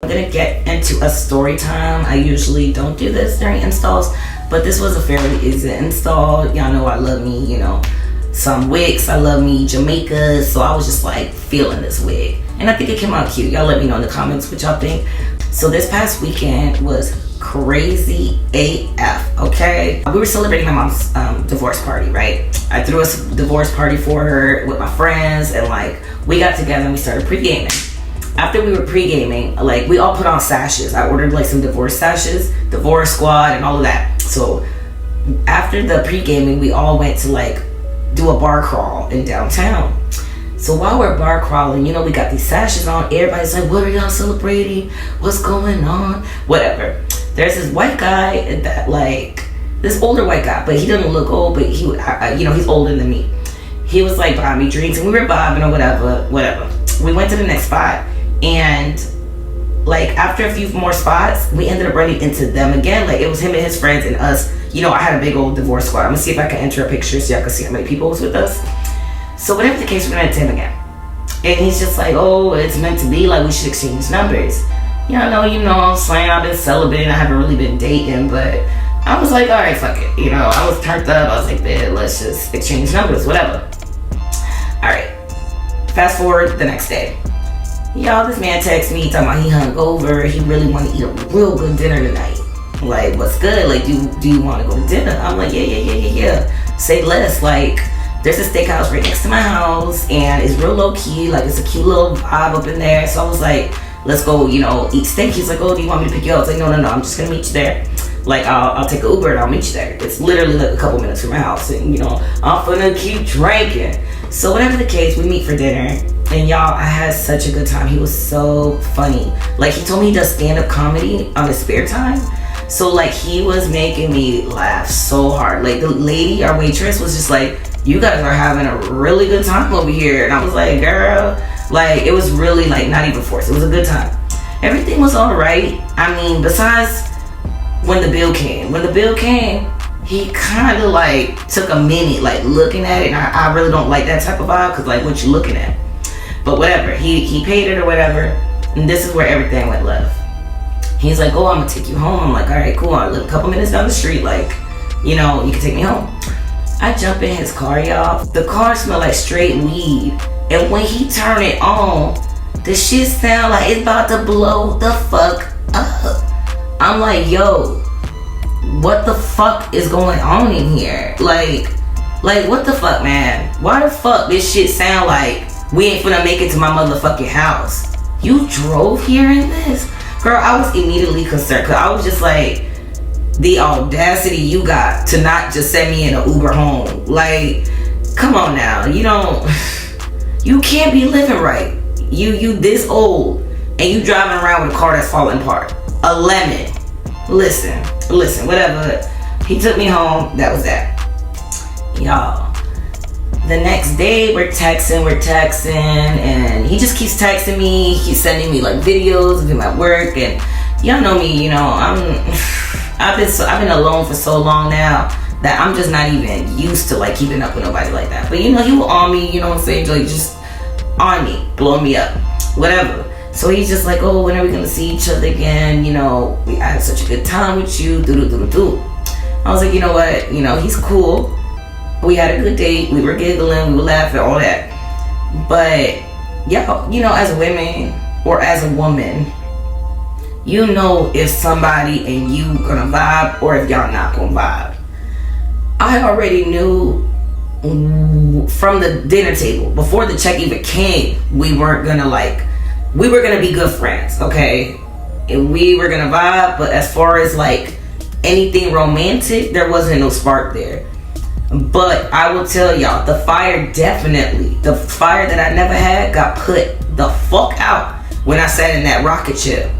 I'm gonna get into a story time. I usually don't do this during installs, but this was a fairly easy install. Y'all know I love me, you know, some wigs. I love me Jamaica, so I was just like feeling this wig, and I think it came out cute. Y'all let me know in the comments what y'all think. So this past weekend was crazy AF, okay? We were celebrating my mom's divorce party, right? I threw a divorce party for her with my friends, and like we got together and we started pre-gaming. After we were pre-gaming, like we all put on sashes. I ordered like some divorce sashes, divorce squad and all of that. So after the pre-gaming, we all went to like do a bar crawl in downtown. So while we're bar crawling, you know, we got these sashes on. Everybody's like, what are y'all celebrating? What's going on? Whatever. There's this white guy that like, this older white guy, but he doesn't look old, but he, you know, he's older than me. He was like buying me drinks and we were vibing or whatever. We went to the next spot, and like after a few more spots, we ended up running into them again. Like it was him and his friends and us. You know, I had a big old divorce squad. I'm gonna see if I can enter a picture so y'all can see how many people was with us. So whatever the case, we ran into him again. And he's just like, oh, it's meant to be, like we should exchange numbers. Y'all know, you know, I'm saying I've been celibating, I haven't really been dating, but I was like, all right, fuck it. You know, I was turned up, I was like, man, let's just exchange numbers, whatever. All right, fast forward the next day. Y'all, this man texts me talking about he hungover, he really want to eat a real good dinner tonight. Like, what's good? Like, do you want to go to dinner? I'm like, yeah. Say less. Like, there's a steakhouse right next to my house, and it's real low key. Like, it's a cute little vibe up in there. So I was like, let's go, you know, eat steak. He's like, oh, do you want me to pick you up? I was like, no, I'm just gonna meet you there. Like, I'll take an Uber and I'll meet you there. It's literally like a couple minutes from my house, and you know, I'm finna keep drinking. So whatever the case, we meet for dinner, and y'all, I had such a good time. He was so funny. Like, he told me he does stand-up comedy on his spare time. So like, he was making me laugh so hard. Like, the lady, our waitress, was just like, you guys are having a really good time over here. And I was like, girl, like, it was really like not even forced. It was a good time. Everything was all right. I mean, besides when the bill came. When the bill came, he kind of like took a minute like looking at it. And I really don't like that type of vibe, because like, what you looking at? But whatever, he paid it or whatever. And this is where everything went left. He's like, oh, I'm gonna take you home. I'm like, all right, cool. I live a couple minutes down the street. Like, you know, you can take me home. I jump in his car, y'all. The car smelled like straight weed. And when he turned it on, the shit sound like it's about to blow the fuck up. I'm like, yo, what the fuck is going on in here? Like what the fuck, man? Why the fuck this shit sound like we ain't finna make it to my motherfucking house? You drove here in this? Girl, I was immediately concerned, because I was just like, the audacity you got to not just send me in an Uber home. Like, come on now. You can't be living right. You this old, and you driving around with a car that's falling apart. A lemon. Listen, whatever. He took me home. That was that. Y'all, the next day we're texting, and he just keeps texting me. He's sending me like videos of him at work, and y'all know me, you know, I've been alone for so long now that I'm just not even used to like keeping up with nobody like that. But you know, he was on me, you know what I'm saying, like just on me, blowing me up, whatever. So he's just like, oh, when are we gonna see each other again? You know, I had such a good time with you, do. I was like, you know what, you know, he's cool. We had a good date, we were giggling, we were laughing, all that. But y'all, you know, as women or as a woman, you know if somebody and you gonna vibe or if y'all not gonna vibe. I already knew from the dinner table, before the check even came, we were gonna be good friends, okay? And we were gonna vibe, but as far as like anything romantic, there wasn't no spark there. But I will tell y'all, the fire that I never had got put the fuck out when I sat in that rocket ship.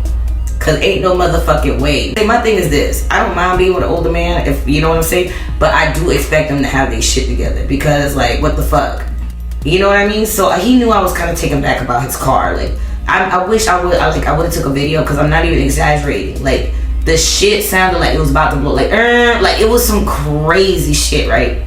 Cause ain't no motherfucking way. My thing is this, I don't mind being with an older man, if you know what I'm saying, but I do expect them to have their shit together, because like, what the fuck? You know what I mean? So he knew I was kind of taken back about his car. Like, I wish I would have took a video, because I'm not even exaggerating. Like, the shit sounded like it was about to blow. Like it was some crazy shit, right?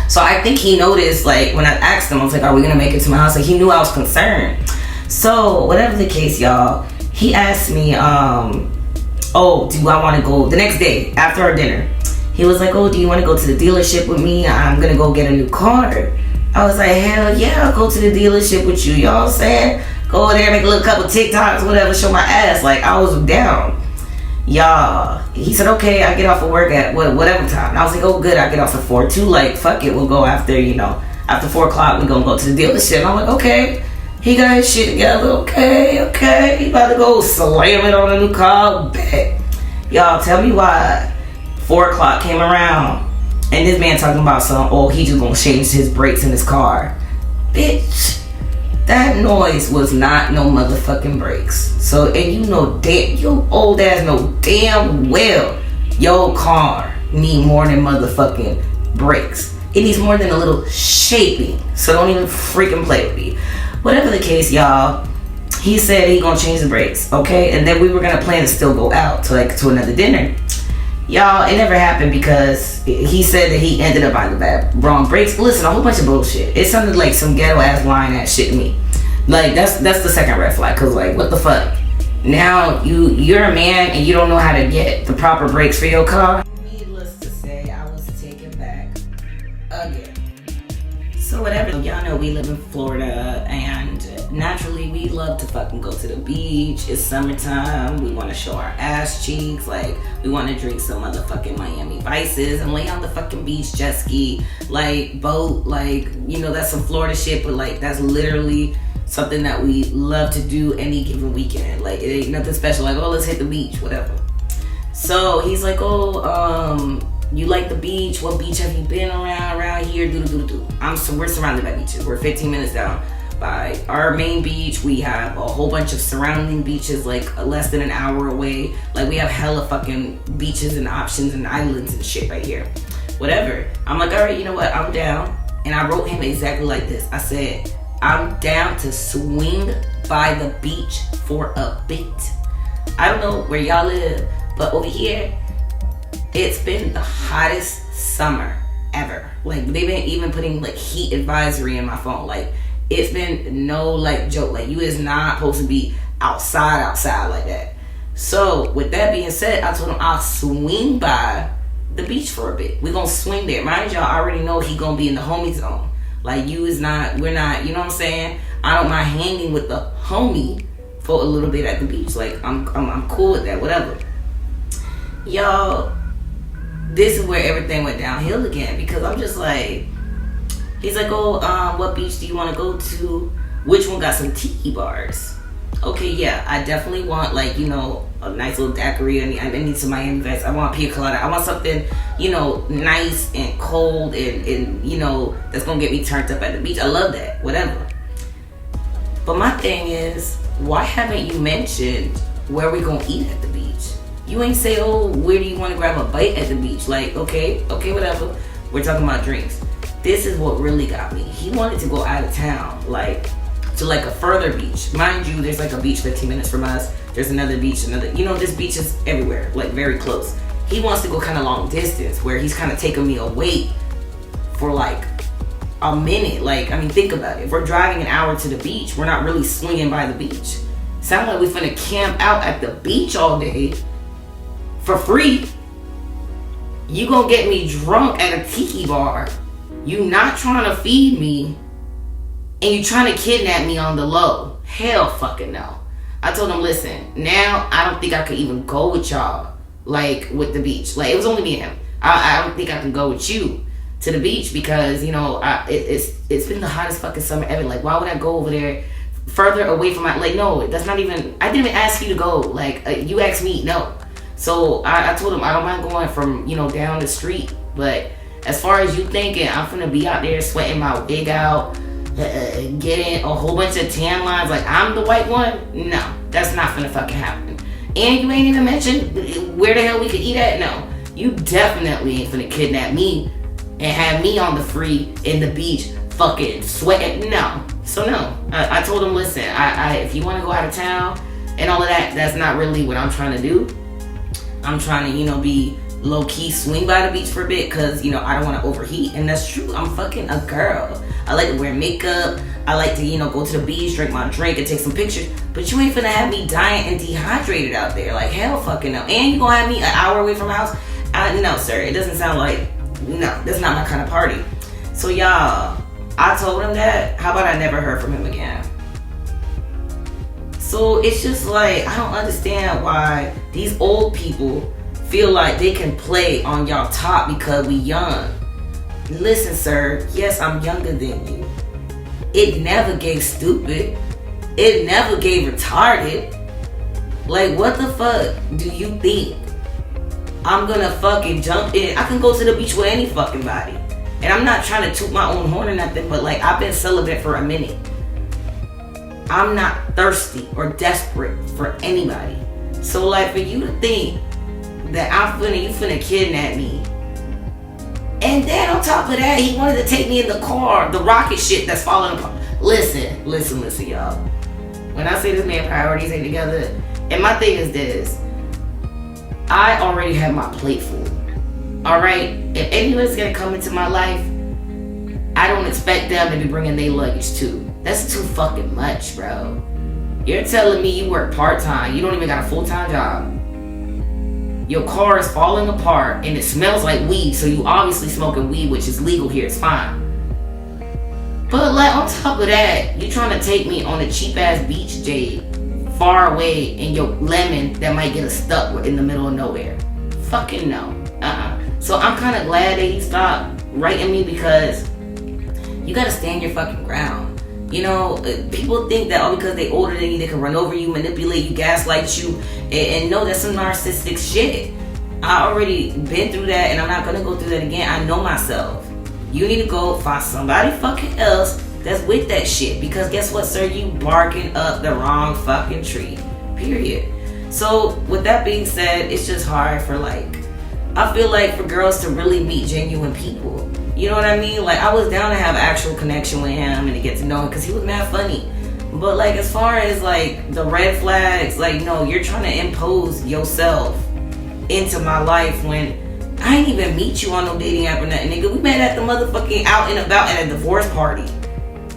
So I think he noticed, like, when I asked him, I was like, are we gonna make it to my house? Like, he knew I was concerned. So whatever the case, y'all, he asked me, oh, do I want to go the next day after our dinner? He was like, oh, do you want to go to the dealership with me? I'm gonna go get a new car. I was like, hell yeah, I'll go to the dealership with you. You know what I'm saying? Go over there, make a little couple TikToks, whatever, show my ass. Like, I was down. Y'all, he said, okay, I get off of work at whatever time. And I was like, oh, good, I get off at 4 too. Like, fuck it, we'll go after, you know, after 4 o'clock, we're gonna go to the dealership. And I'm like, okay. He got his shit together. Okay. He about to go slam it on a new car. Bet. Y'all, tell me why 4 o'clock came around and this man talking about he just gonna change his brakes in his car. Bitch, that noise was not no motherfucking brakes. So, and you know, you old ass know damn well your car need more than motherfucking brakes. It needs more than a little shaping. So don't even freaking play with me. Whatever the case, y'all, he said he gonna change the brakes, okay? And then we were gonna plan to still go out to another dinner. Y'all, it never happened because he said that he ended up buying the wrong brakes. Listen, a whole bunch of bullshit. It sounded like some ghetto ass lying ass shit to me. Like, that's the second red flag, cause like, what the fuck? Now you're a man and you don't know how to get the proper brakes for your car. Needless to say, I was taken back again. So whatever, y'all know we live in Florida and naturally we love to fucking go to the beach. It's summertime, we want to show our ass cheeks, like we want to drink some motherfucking Miami Vices and lay on the fucking beach, jet ski, like boat, like, you know, that's some Florida shit, but like that's literally something that we love to do any given weekend. Like, it ain't nothing special, like, oh, let's hit the beach, whatever. So he's like, oh, you like the beach? What beach have you been around here? We're surrounded by beaches. We're 15 minutes down by our main beach. We have a whole bunch of surrounding beaches, like less than an hour away. Like, we have hella fucking beaches and options and islands and shit right here. Whatever. I'm like, all right, you know what? I'm down. And I wrote him exactly like this. I said, I'm down to swing by the beach for a bit. I don't know where y'all live, but over here, it's been the hottest summer ever. Like, they've been even putting like heat advisory in my phone. Like, it's been no like joke. Like, you is not supposed to be outside like that. So with that being said, I told him I'll swing by the beach for a bit. We're gonna swing there. Mind y'all, I already know he gonna be in the homie zone. Like, we're not, you know what I'm saying? I don't mind hanging with the homie for a little bit at the beach. Like, I'm cool with that, whatever. Y'all, this is where everything went downhill again, because I'm just like, he's like, oh, what beach do you want to go to? Which one got some tiki bars? Okay, yeah, I definitely want, like, you know, a nice little daiquiri. I need some Miami Vice. I want pina colada. I want something, you know, nice and cold and you know, that's gonna get me turned up at the beach. I love that, whatever. But my thing is, why haven't you mentioned where we gonna eat at the beach? You ain't say, oh, where do you want to grab a bite at the beach? Like, okay, whatever. We're talking about drinks. This is what really got me. He wanted to go out of town, like, to like a further beach. Mind you, there's like a beach 15 minutes from us. There's another beach, you know, there's beaches everywhere, like very close. He wants to go kind of long distance where he's kind of taking me away for like a minute. Like, I mean, think about it. If we're driving an hour to the beach, we're not really swinging by the beach. Sound like we finna camp out at the beach all day for free. You gonna get me drunk at a tiki bar. You not trying to feed me, and you trying to kidnap me on the low. Hell fucking no. I told him, listen, now I don't think I could even go with y'all, like, with the beach. Like, it was only me and him. I don't think I can go with you to the beach because, you know, it's been the hottest fucking summer ever. Like, why would I go over there further away from my, like, no, that's not even, I didn't even ask you to go. Like, you asked me, no. So I told him I don't mind going from, you know, down the street. But as far as you thinking, I'm finna be out there sweating my wig out, getting a whole bunch of tan lines like I'm the white one? No, that's not finna fucking happen. And you ain't even mentioned where the hell we could eat at? No, you definitely ain't finna kidnap me and have me on the free in the beach fucking sweating. No. So no, I told him, listen, if you want to go out of town and all of that, that's not really what I'm trying to do. I'm trying to, you know, be low-key swing by the beach for a bit because, you know, I don't want to overheat. And that's true. I'm fucking a girl. I like to wear makeup. I like to, you know, go to the beach, drink my drink, and take some pictures. But you ain't finna have me dying and dehydrated out there. Like, hell fucking no. And you gonna have me an hour away from the house? No, sir. It doesn't sound like, no, that's not my kind of party. So, y'all, I told him that. How about I never heard from him again? So, it's just like, I don't understand why these old people feel like they can play on y'all top because we young. Listen, sir. Yes, I'm younger than you. It never gave stupid. It never gave retarded. Like, what the fuck do you think? I'm gonna fucking jump in. I can go to the beach with any fucking body. And I'm not trying to toot my own horn or nothing, but like, I've been celibate for a minute. I'm not thirsty or desperate for anybody. So like, for you to think that you finna kidnap me. And then on top of that, he wanted to take me in the car, the rocket shit that's falling apart. Listen, y'all. When I say this man priorities ain't together, and my thing is this, I already have my plate full. Alright? If anyone's gonna come into my life, I don't expect them to be bringing their luggage too. That's too fucking much, bro. You're telling me you work part-time, you don't even got a full-time job. Your car is falling apart and it smells like weed, so you obviously smoking weed, which is legal here, it's fine. But like, on top of that, you're trying to take me on a cheap-ass beach date far away in your lemon that might get us stuck in the middle of nowhere. Fucking no. So I'm kind of glad that he stopped writing me, because you gotta stand your fucking ground. You know, people think that because they older than you, they can run over you, manipulate you, gaslight you, and no, that's some narcissistic shit. I already been through that, and I'm not gonna go through that again. I know myself. You need to go find somebody fucking else that's with that shit, because guess what, sir? You barking up the wrong fucking tree. Period. So with that being said, it's just hard for I feel like for girls to really meet genuine people. You know what I mean? Like, I was down to have an actual connection with him and to get to know him because he was mad funny. But like, as far as like the red flags, like, no, you're trying to impose yourself into my life when I ain't even meet you on no dating app or nothing, nigga. We met at the motherfucking out and about at a divorce party.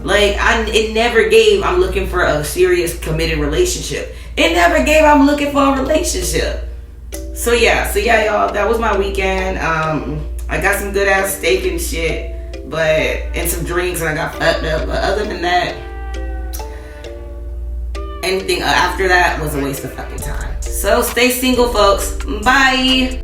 Like, it never gave I'm looking for a serious committed relationship. It never gave I'm looking for a relationship. So yeah, y'all, that was my weekend. I got some good ass steak and shit, and some drinks, and I got fucked up. But other than that, anything after that was a waste of fucking time. So stay single, folks. Bye.